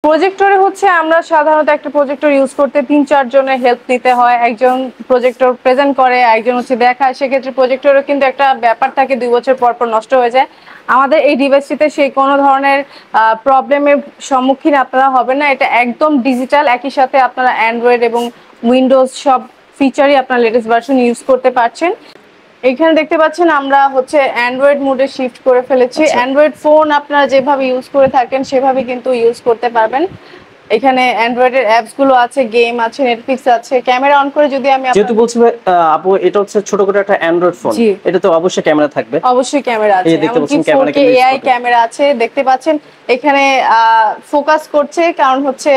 প্রজেক্টরে হচ্ছে আমরা সাধারণত একটা প্রজেক্টর ইউজ করতে ৩-৪ জনের হেল্প নিতে হয়। একজন প্রজেক্টর প্রেজেন্ট করে, একজন হচ্ছে দেখায়। সেক্ষেত্রে প্রজেক্টরেও কিন্তু একটা ব্যাপার থাকে ২ বছর পর পর নষ্ট হয়ে যায়। আমাদের এই ডিভাইসটিতে সেই কোনো ধরনের প্রবলেমের সম্মুখীন আপনারা হবেন না। এটা একদম ডিজিটাল, একই সাথে আপনারা অ্যান্ড্রয়েড এবং উইন্ডোজ সব ফিচারই আপনারা লেটেস্ট ভার্সন ইউজ করতে পারছেন। এখানে দেখতে পাচ্ছেন আমরা হচ্ছে অ্যান্ড্রয়েড মোডে শিফট করে ফেলেছি। অ্যান্ড্রয়েড ফোন আপনারা যেভাবে ইউজ করে থাকেন সেভাবে কিন্তু ইউজ করতে পারবেন। এখানে অ্যান্ড্রয়েডের অ্যাপস গুলো আছে, গেম আছে, নেটফ্লিক্স আছে। ক্যামেরা অন করে যদি আমি যেহেতু বলছি আপু এটা হচ্ছে ছোট করে একটা অ্যান্ড্রয়েড ফোন, এটা তো অবশ্যই ক্যামেরা থাকবে। অবশ্যই ক্যামেরা আছে, এমনকি 4K AI ক্যামেরা আছে। দেখতে পাচ্ছেন এখানে ফোকাস করছে, কারণ হচ্ছে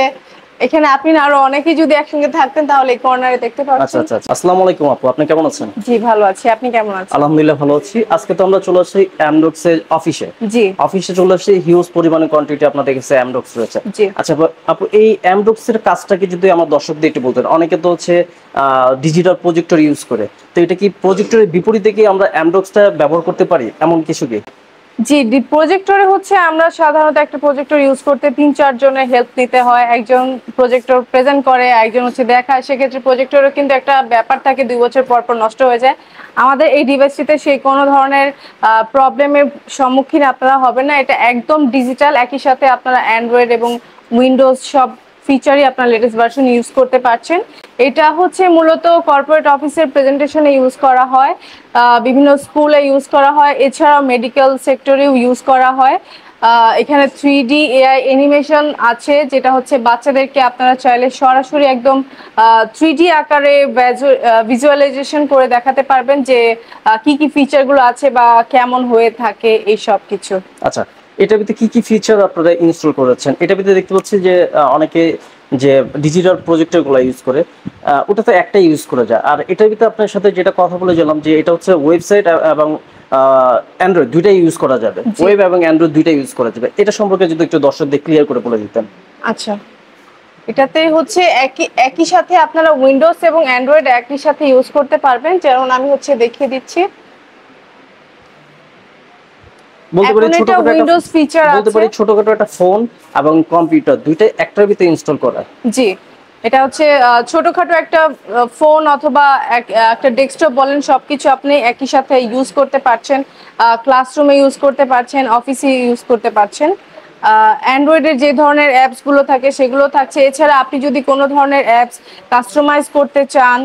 এখানে আপনি আরো অনেকেই যদি একসঙ্গে থাকতেন তাহলে এই কর্নারে দেখতে পাচ্ছেন। আচ্ছা আচ্ছা, আসসালামু আলাইকুম আপু, আপনি কেমন আছেন? জি ভালো আছি, আপনি কেমন আছেন? আলহামদুলিল্লাহ ভালো আছি। আজকে তো আমরা চলে আসছি অ্যামডক্স এর অফিসে। জি, অফিসে চলে আসছি, হিউজ পরিমাণে কোয়ান্টিটি আপনাদের কাছে অ্যামডক্স রয়েছে। জি। আচ্ছা আপু, এই অ্যামডক্স এর কাজটাকে যদি আমার দর্শকদের একটু বলতেন। অনেকে তো হচ্ছে ডিজিটাল প্রজেক্টর ইউজ করে, তো এটা কি প্রজেক্টরের বিপরীতে কি আমরা অ্যামডক্সটা ব্যবহার করতে পারি এমন কিছু কি? জি, প্রজেক্টরে হচ্ছে আমরা সাধারণত একটা প্রজেক্টর ইউজ করতে ৩-৪ জনের হেল্প নিতে হয়। একজন প্রজেক্টর প্রেজেন্ট করে, একজন হচ্ছে দেখায়। সেক্ষেত্রে প্রজেক্টরেও কিন্তু একটা ব্যাপার থাকে ২ বছর পর পর নষ্ট হয়ে যায়। আমাদের এই ডিভাইসটিতে সেই কোনো ধরনের প্রবলেমের সম্মুখীন আপনারা হবেন না। এটা একদম ডিজিটাল, একই সাথে আপনারা অ্যান্ড্রয়েড এবং উইন্ডোজ সব ফিচারই আপনার লেটেস্ট ভার্সন ইউজ করতে পারছেন। এটা হচ্ছে মূলত কর্পোরেট অফিসের প্রেজেন্টেশনে ইউজ করা হয়, বিভিন্ন স্কুলে ইউজ করা হয়, এছাড়াও মেডিকেল সেক্টরেও ইউজ করা হয়। এখানে 3D AI অ্যানিমেশন আছে, যেটা হচ্ছে বাচ্চাদেরকে আপনারা চাইলে সরাসরি একদম 3D আকারে ভিজুয়ালাইজেশন করে দেখাতে পারবেন যে কি কি ফিচারগুলো আছে বা কেমন হয়ে থাকে এই সব কিছু। আচ্ছা, এটার ভিতরে কি কি ফিচার আপনারা ইনস্টল করেছেন? এটার ভিতরে দেখতে পাচ্ছি যে অনেকে যে ডিজিটাল প্রজেক্টর গুলো ইউজ করে, ওটা তো একটাই ইউজ করা যায়। আর এটার ভিতরে আপনার সাথে যেটা কথা বলে গেলাম যে এটা হচ্ছে ওয়েবসাইট এবং অ্যান্ড্রয়েড দুইটাই ইউজ করা যাবে, ওয়েব এবং অ্যান্ড্রয়েড দুইটাই ইউজ করা যাবে। এটা সম্পর্কে যদি একটু দর্শকদের ক্লিয়ার করে বলে দিতেন। আচ্ছা, এটাতে হচ্ছে একই সাথে আপনারা উইন্ডোজ এবং অ্যান্ড্রয়েড একই সাথে ইউজ করতে পারবেন। যেমন আমি হচ্ছে দেখিয়ে দিচ্ছি। বলতে পারি ছোটখাটো একটা ফোন এবং কম্পিউটার দুইটাই একটার ভিতরে ইনস্টল করা। জি, এটা হচ্ছে ছোটখাটো একটা ফোন অথবা একটা ডেস্কটপ বলেন, সবকিছু আপনি একই সাথে ইউজ করতে পারছেন। ক্লাসরুমে ইউজ করতে পারছেন, অফিসে ইউজ করতে পারছেন। অ্যান্ড্রয়েডের যে ধরনের অ্যাপস গুলো থাকে সেগুলো থাকছে। এছাড়া আপনি যদি কোনো ধরনের অ্যাপস কাস্টমাইজ করতে চান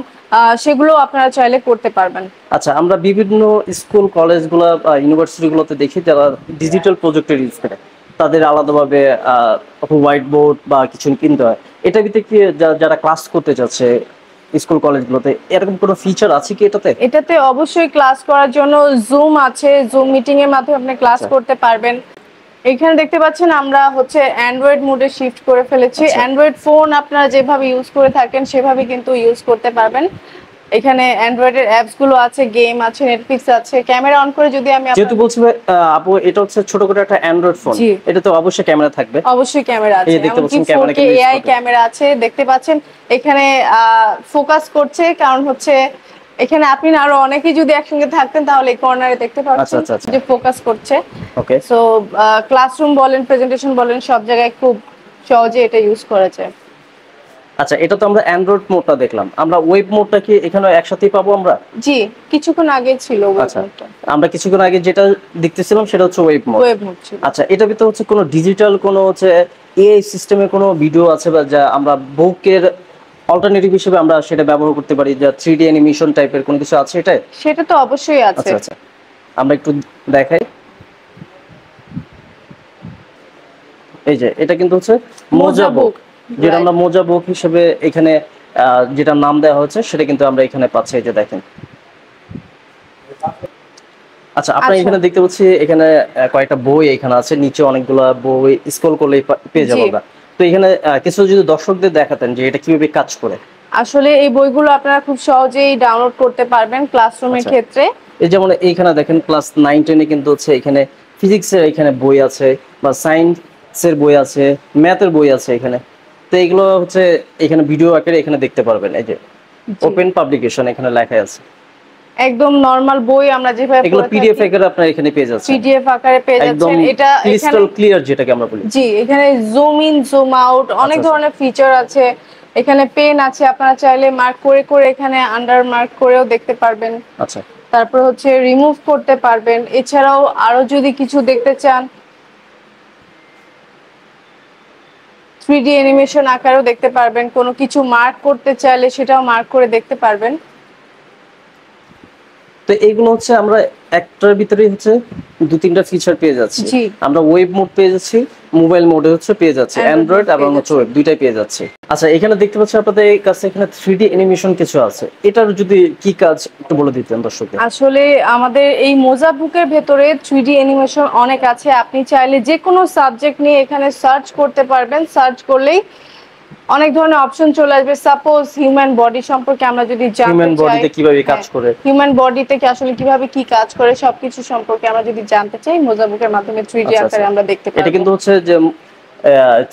সেগুলো আপনারা চাইলে করতে পারবেন। আচ্ছা, আমরা বিভিন্ন স্কুল কলেজগুলো বা ইউনিভার্সিটিগুলোতে দেখি যারা ডিজিটাল প্রজেক্টর ইউজ করে, তাদের আলাদাভাবে হোয়াইট বোর্ড বা কিছু কিনতে হয়। এটা ভিতরে কি যারা ক্লাস করতে যাচ্ছে স্কুল কলেজগুলোতে এরকম কোনো ফিচার আছে কি এটাতে? এটাতে অবশ্যই ক্লাস করার জন্য জুম আছে, জুম মিটিং এর মাধ্যমে আপনি ক্লাস করতে পারবেন। এখানে দেখতে পাচ্ছেন আমরা হচ্ছে অ্যান্ড্রয়েড মোডে শিফট করে ফেলেছি। অ্যান্ড্রয়েড ফোন আপনারা যেভাবে ইউজ করে থাকেন সেভাবে কিন্তু ইউজ করতে পারবেন। এখানে অ্যান্ড্রয়েডের অ্যাপস গুলো আছে, গেম আছে, নেটফ্লিক্স আছে। ক্যামেরা অন করে যদি আমি যেহেতু বলছি আপু এটা হচ্ছে ছোট করে একটা অ্যান্ড্রয়েড ফোন, এটা তো অবশ্যই ক্যামেরা থাকবে। অবশ্যই ক্যামেরা আছে, এমনকি 4K AI ক্যামেরা আছে। দেখতে পাচ্ছেন এখানে ফোকাস করছে, কারণ হচ্ছে এখানে আপনি আরো অনেকেই যদি একসঙ্গে থাকতেন তাহলে এই কর্নারে দেখতে পাচ্ছেন যে ফোকাস করছে। ওকে, সো ক্লাসরুম বলেন, প্রেজেন্টেশন বলেন, সব জায়গায় খুব সহজে এটা ইউজ করা যায়। আচ্ছা, এটা তো আমরা অ্যান্ড্রয়েড মোডটা দেখলাম, আমরা ওয়েব মোডটা কি এখানে একসাথেই পাবো আমরা? জি, কিছুক্ষণ আগে ছিল ওয়েব মোডটা। আমরা কিছুক্ষণ আগে যেটা দেখতেছিলাম সেটা হচ্ছে ওয়েব মোড। ছিল। আচ্ছা, এটা ভিতরে হচ্ছে কোনো ডিজিটাল কোনো হচ্ছে এআই সিস্টেমে কোনো ভিডিও আছে বা যা আমরা বুকের অল্টারনেটিভ হিসেবে আমরা সেটা ব্যবহার করতে পারি, যা 3D অ্যানিমেশন টাইপের কোনো কিছু আছে এটা? সেটা তো অবশ্যই আছে। আচ্ছা আচ্ছা, আমরা একটু দেখাই। এই যে এটা কিন্তু হচ্ছে মোজা বুক, যেটা আমরা মোজা বুক হিসেবে এখানে যেটা নাম দেওয়া হচ্ছে সেটা কিন্তু আমরা এখানে পাচ্ছি। এই যে দেখেন। আচ্ছা, আপনারা এখানে দেখতে পাচ্ছি এখানে কয়েকটা বই এখানে আছে, নিচে অনেকগুলা বই স্ক্রল করলেই পেয়ে যাবো আমরা। তো এখানে কিছু যদি দর্শকদের দেখাতেন যে এটা কিভাবে কাজ করে। আসলে এই বইগুলো আপনারা খুব সহজেই ডাউনলোড করতে পারবেন ক্লাসরুমের ক্ষেত্রে। এই যেমন এইখানে দেখেন ক্লাস 9 10 এ কিন্তু হচ্ছে এখানে ফিজিক্সের এখানে বই আছে বা সায়েন্সের বই আছে, ম্যাথের বই আছে এখানে। তো এগুলো হচ্ছে এখানে ভিডিও আকারে এখানে দেখতে পারবেন। এই যে ওপেন পাবলিকেশন এখানে লেখা আছে। একদম নরমাল বই আমরা যেভাবে এগুলো পিডিএফ আকারে আপনারা এখানে পেয়ে যাচ্ছেন, পিডিএফ আকারে পেয়ে একদম যাচ্ছেন। এটা ক্রিস্টাল ক্লিয়ার যেটাকে আমরা বলি। জি, এখানে জুম ইন জুম আউট অনেক ধরনের ফিচার আছে। এখানে পেন আছে, আপনারা চাইলে মার্ক করে করে এখানে আন্ডার মার্ক করেও দেখতে পারবেন। আচ্ছা, তারপর হচ্ছে রিমুভ করতে পারবেন। এছাড়াও আরো যদি কিছু দেখতে চান 3D অ্যানিমেশন আকারেও দেখতে পারবেন। কোনো কিছু মার্ক করতে চাইলে সেটাও মার্ক করে দেখতে পারবেন। তো এইগুলো হচ্ছে আমরা একটার ভিতরেই হচ্ছে 2-3টা ফিচার পেয়ে যাচ্ছি। আমরা ওয়েব মোড পেয়ে যাচ্ছি, মোবাইল মোডে হচ্ছে পেয়ে যাচ্ছি, অ্যান্ড্রয়েড এবং হচ্ছে ওয়েব দুইটাই পেয়ে যাচ্ছি। আচ্ছা, এখানে দেখতে পাচ্ছি আপনাদের কাছে এখানে 3D অ্যানিমেশন কিছু আছে, এটার যদি কি কাজ একটু বলে দিতেন দর্শকদের। আসলে আমাদের এই মোজা বুকের ভেতরে 3D অ্যানিমেশন অনেক আছে। আপনি চাইলে যে কোনো সাবজেক্ট নিয়ে এখানে সার্চ করতে পারবেন। সার্চ করলেই অনেক ধরনের অপশন চলে আসবে। সাপোজ হিউম্যান বডি সম্পর্কে আমরা যদি জানতে চাই, হিউম্যান বডিতে কিভাবে কাজ করে, হিউম্যান বডিতে কি আসলে কিভাবে কি কাজ করে সবকিছু সম্পর্কে আমরা যদি জানতে চাই, মোজা বুকের মাধ্যমে 3D আকারে আমরা দেখতে পারবো। এটা কিন্তু হচ্ছে যে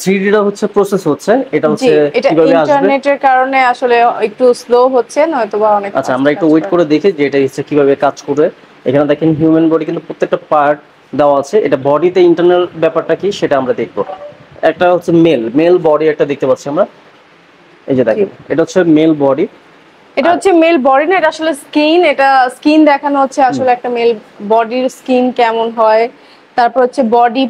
3D টা হচ্ছে প্রসেস হচ্ছে, এটা হচ্ছে কিভাবে আসবে ইন্টারনেটের কারণে আসলে একটু স্লো হচ্ছে, নয়তোবা অনেক। আচ্ছা, আমরা একটু ওয়েট করে দেখি যে এটা হচ্ছে কিভাবে কাজ করে। এখানে দেখেন হিউম্যান বডি কিন্তু প্রত্যেকটা পার্ট দেওয়া আছে, এটা বডিতে ইন্টারনাল ব্যাপারটা কি সেটা আমরা দেখব। একটা হচ্ছে মেল বডি একটা দেখতে পাচ্ছি আমরা, এই যে দেখেন এটা হচ্ছে মেল বডি। এটা হচ্ছে মেল বডি না, এটা আসলে স্কিন। এটা স্কিন দেখানো হচ্ছে আসলে একটা মেল বডির স্কিন কেমন হয়। তারপর হচ্ছে বডি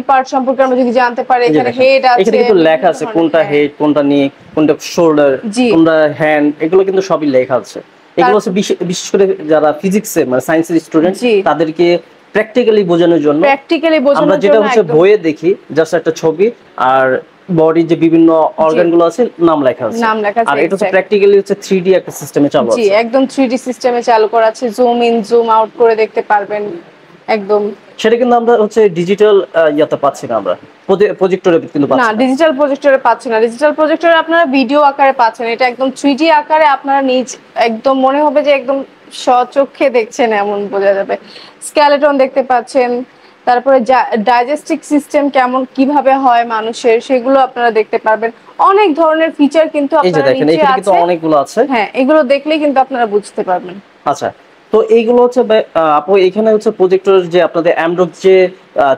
পার্ট সম্পর্কে আমরা যদি জানতে পারি, এখানে হেড আছে, এখানে কিন্তু লেখা আছে কোনটা হেড, কোনটা নি, কোনটা শোল্ডার, কোনটা হ্যান্ড, এগুলো কিন্তু সবই লেখা আছে। এগুলো হচ্ছে বিশেষ করে যারা ফিজিক্সে মানে সায়েন্সের স্টুডেন্ট তাদেরকে প্র্যাকটিক্যালি বোঝানোর জন্য আমরা যেটা হচ্ছে বইয়ে দেখি জাস্ট একটা ছবি আর বডির যে বিভিন্ন অর্গান গুলো আছে নাম লেখা আছে, আর এটা হচ্ছে প্র্যাকটিক্যালি হচ্ছে 3D একটা সিস্টেমে চালু আছে। জি, একদম 3D সিস্টেমে চালু করা আছে। জুম ইন জুম আউট করে দেখতে পারবেন একদম। সেটা কিন্তু আমরা হচ্ছে ডিজিটাল ইয়াতে পাচ্ছি না, আমরা প্রজেক্টরে কিন্তু পাচ্ছি না। ডিজিটাল প্রজেক্টরে পাচ্ছি না। ডিজিটাল প্রজেক্টরে আপনারা ভিডিও আকারে পাচ্ছেন। এটা একদম 3D আকারে আপনারা নিজ একদম মনে হবে যে একদম স্বচক্ষে দেখছেন এমন বোঝা যাবে। স্কেলেটন দেখতে পাচ্ছেন, তারপরে ডাইজেস্টিক সিস্টেম কেমন কিভাবে হয় মানুষের সেগুলো আপনারা দেখতে পারবেন। অনেক ধরনের ফিচার কিন্তু আপনারা নিচে আছে, অনেকগুলো আছে। হ্যাঁ, এগুলো দেখলেই কিন্তু আপনারা বুঝতে পারবেন। আচ্ছা, তো এইগুলো হচ্ছে আপু এখানে হচ্ছে প্রজেক্টর যে আপনাদের অ্যামডক্স যে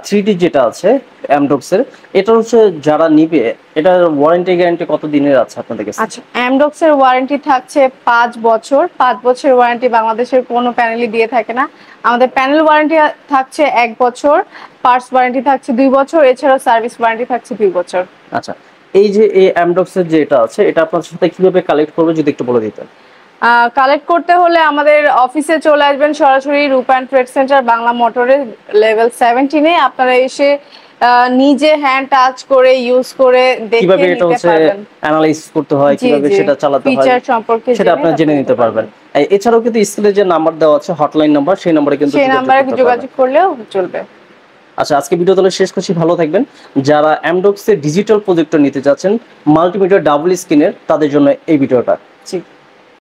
3D যেটা আছে অ্যামডক্স এর, এটা হচ্ছে যারা নিবে এটার ওয়ারেন্টি গ্যারান্টি কত দিনের আছে আপনাদের কাছে? আচ্ছা, অ্যামডক্স এর ওয়ারেন্টি থাকছে 5 বছর। 5 বছরের ওয়ারেন্টি বাংলাদেশের কোনো প্যানেলই দিয়ে থাকে না। আমাদের প্যানেল ওয়ারেন্টি থাকছে 1 বছর, পার্টস ওয়ারেন্টি থাকছে 2 বছর, এছাড়াও সার্ভিস ওয়ারেন্টি থাকছে 2 বছর। আচ্ছা, এই যে এই অ্যামডক্স এর যেটা আছে এটা আপনাদের সাথে কিভাবে কালেক্ট করবে যদি একটু বলে দিতেন। কালেক্ট করতে হলে আমাদের অফিসে চলে আসবেন সরাসরি, রূপায়ণ ট্রেড সেন্টার, বাংলা মোটরের লেভেল 17-এ। আপনারা এসে নিজে হ্যান্ড টাচ করে ইউজ করে দেখে নিতে পারবেন, অ্যানালাইজ করতে হয় কিভাবে সেটা চালাতে হয়, ফিচার সম্পর্কে সেটা আপনারা জেনে নিতে পারবেন। এছাড়াও কিন্তু স্ক্রিনে যে নাম্বার দেওয়া আছে হটলাইন নাম্বার, সেই নম্বরে কিন্তু যোগাযোগ করলেও চলবে। আচ্ছা, আজকে ভিডিও তাহলে শেষ করছি, ভালো থাকবেন। যারা অ্যামডক্স এর ডিজিটাল প্রজেক্টর নিতে যাচ্ছেন মাল্টিমিডিয়া ডাবল স্ক্রিনের, তাদের জন্য এই ভিডিওটা।